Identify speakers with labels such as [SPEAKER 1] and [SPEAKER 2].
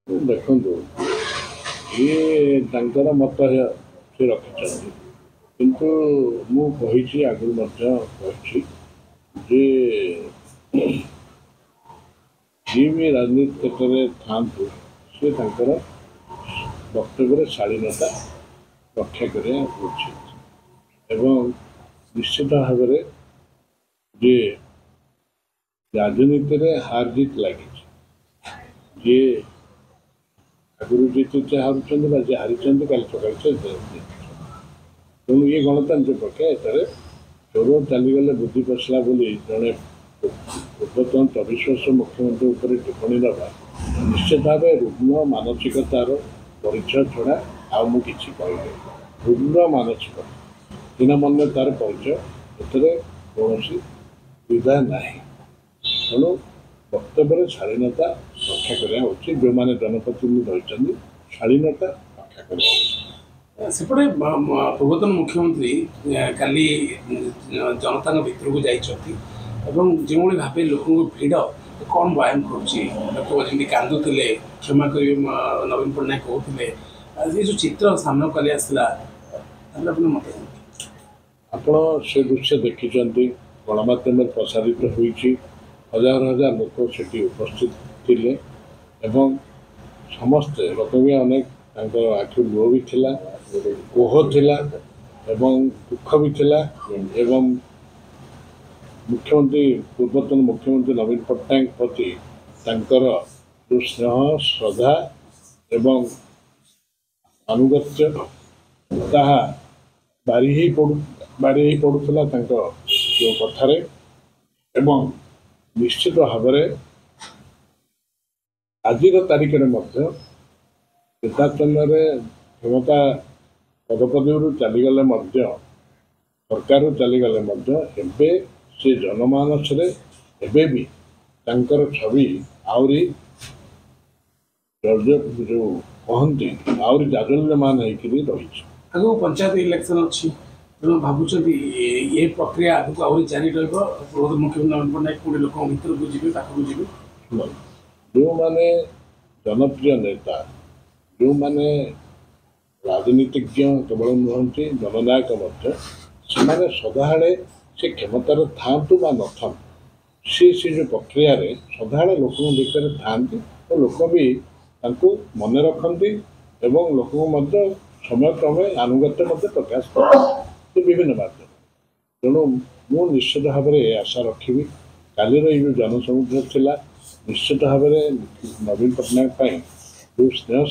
[SPEAKER 1] ଦେଖନ୍ତୁ ଇଏ ତାଙ୍କର ମତ ସେ ରଖିଛନ୍ତି, କିନ୍ତୁ ମୁଁ କହିଛି ଆଗରୁ ମଧ୍ୟ କହିଛି ଯେ ଯିଏ ବି ରାଜନୀତି କ୍ଷେତ୍ରରେ ଥାଆନ୍ତୁ ସେ ତାଙ୍କର ବକ୍ତବ୍ୟରେ ଶାଳୀନତା ରକ୍ଷା କରିବା ଉଚିତ ଏବଂ ନିଶ୍ଚିତ ଭାବରେ ଯେ ରାଜନୀତିରେ ହାର ଜିତ୍ ଲାଗିଛି, ଯିଏ ଆଗରୁ ଜିତିଛେ ହାରୁଛନ୍ତି ବା ଯିଏ ହାରିଛନ୍ତି କାଲି ସକାଳେ ସେ ଜିତୁଛନ୍ତି। ତେଣୁ ଇଏ ଗଣତାନ୍ତ୍ରିକ ପକ୍ଷେ ଏଠାରେ ଚୋର ଚାଲିଗଲେ ବୁଦ୍ଧି ପଶିଲା ବୋଲି ଜଣେ ପୂର୍ବତନ 24 ବର୍ଷ ମୁଖ୍ୟମନ୍ତ୍ରୀ ଉପରେ ଟିପ୍ପଣୀ ଦେବା ନିଶ୍ଚିତ ଭାବେ ରୁଗ୍ଣ ମାନସିକତାର ପରିଚୟ ଛଡ଼ା ଆଉ ମୁଁ କିଛି କହିବି। ରୁଗ୍ଣ ମାନସିକତା ହୀନମନ୍ୟତାର ପରିଚୟ, ଏଥିରେ କୌଣସି ଦ୍ୱିଧା ନାହିଁ। ତେଣୁ ବକ୍ତବ୍ୟରେ ଶାଳୀନତା ରକ୍ଷା କରିବା ଉଚିତ। ଯେଉଁମାନେ ଜନପ୍ରତିନିଧି ରହିଛନ୍ତି ଶାଳୀନତା ରକ୍ଷା କରିବା ଉଚିତ।
[SPEAKER 2] ସେପଟେ ପୂର୍ବତନ ମୁଖ୍ୟମନ୍ତ୍ରୀ କାଲି ଜନତାଙ୍କ ଭିତରକୁ ଯାଇଛନ୍ତି ଏବଂ ଯେଉଁଭଳି ଭାବେ ଲୋକଙ୍କ ଭିଡ଼ କ'ଣ ବୟାନ କରୁଛି, ଲୋକ ଯେମିତି କାନ୍ଦୁଥିଲେ, କ୍ଷମା କରିବେ ନବୀନ ପଟ୍ଟନାୟକ କହୁଥିଲେ, ଏ ଯେଉଁ ଚିତ୍ର ସାମ୍ନାକୁ କାଲି ଆସିଲା ତାହେଲେ ଆପଣ ମତ
[SPEAKER 1] ଆପଣ ସେ ଦୃଶ୍ୟ ଦେଖିଛନ୍ତି, ଗଣମାଧ୍ୟମରେ ପ୍ରସାରିତ ହୋଇଛି, ହଜାର ହଜାର ଲୋକ ସେଠି ଉପସ୍ଥିତ ଥିଲେ ଏବଂ ସମସ୍ତେ ଲୋକ ବି ଅନେକ ତାଙ୍କର ଆଖି ଲୁହ ବି ଥିଲା, କୋହ ଥିଲା ଏବଂ ଦୁଃଖ ବି ଥିଲା ଏବଂ ମୁଖ୍ୟମନ୍ତ୍ରୀ ପୂର୍ବତନ ମୁଖ୍ୟମନ୍ତ୍ରୀ ନବୀନ ପଟ୍ଟନାୟକ ପ୍ରତି ତାଙ୍କର ଯେଉଁ ସ୍ନେହ ଶ୍ରଦ୍ଧା ଏବଂ ଆନୁଗତ୍ୟ ତାହା ବାରି ହେଇ ପଡ଼ୁଥିଲା ତାଙ୍କ ଯେଉଁ କଥାରେ ଏବଂ ନିଶ୍ଚିତ ଭାବରେ ଆଜିର ତାରିଖରେ ମଧ୍ୟ ନିର୍ବାଚନରେ କ୍ଷମତା ପଦପଦବୀରୁ ଚାଲିଗଲେ ମଧ୍ୟ ସରକାରରୁ ଚାଲିଗଲେ ମଧ୍ୟ ଏବେ ସେ ଜନମାନସରେ ଏବେ ବି ତାଙ୍କର ଛବି ଆହୁରି ଯେଉଁ କହନ୍ତି ଆହୁରି ଜାଜଲ୍ୟମାନ ହେଇକିରି ରହିଛି।
[SPEAKER 2] ଆଗକୁ ପଞ୍ଚାୟତ ଇଲେକ୍ସନ ଅଛି, ତେଣୁ ଭାବୁଛନ୍ତି ଏ ପ୍ରକ୍ରିୟା ଆଗକୁ ଆହୁରି ଜାରି ରହିବ? ପୂର୍ବତନ ମୁଖ୍ୟମନ୍ତ୍ରୀ ନବୀନ ପଟ୍ଟନାୟକ ପୁଣି ଲୋକଙ୍କ ଭିତରକୁ ଯିବେ, ପାଖକୁ ଯିବେ?
[SPEAKER 1] ଯେଉଁମାନେ ଜନପ୍ରିୟ ନେତା, ଯେଉଁମାନେ ରାଜନୀତିଜ୍ଞ କେବଳ ନୁହନ୍ତି ଜନନାୟକ ମଧ୍ୟ, ସେମାନେ ସଦାବେଳେ ସେ କ୍ଷମତାରେ ଥାଆନ୍ତୁ ବା ନଥାନ୍ତୁ ସେ ଯେଉଁ ପ୍ରକ୍ରିୟାରେ ସଦାବେଳେ ଲୋକଙ୍କ ଭିତରେ ଥାଆନ୍ତି ଓ ଲୋକ ବି ତାଙ୍କୁ ମନେ ରଖନ୍ତି ଏବଂ ଲୋକଙ୍କୁ ମଧ୍ୟ ସମୟକ୍ରମେ ଆନୁଗତ୍ୟ ମଧ୍ୟ ପ୍ରକାଶ କରନ୍ତି ବିଭିନ୍ନ ମାଧ୍ୟମ। ତେଣୁ ମୁଁ ନିଶ୍ଚିତ ଭାବରେ ଏ ଆଶା ରଖିବି କାଲିର ଏଇ ଯେଉଁ ଜନସମୁଦ୍ର ଥିଲା ନିଶ୍ଚିତ ଭାବରେ ନବୀନ ପଟ୍ଟନାୟକ ପାଇଁ ଯେଉଁ ସ୍ନେହ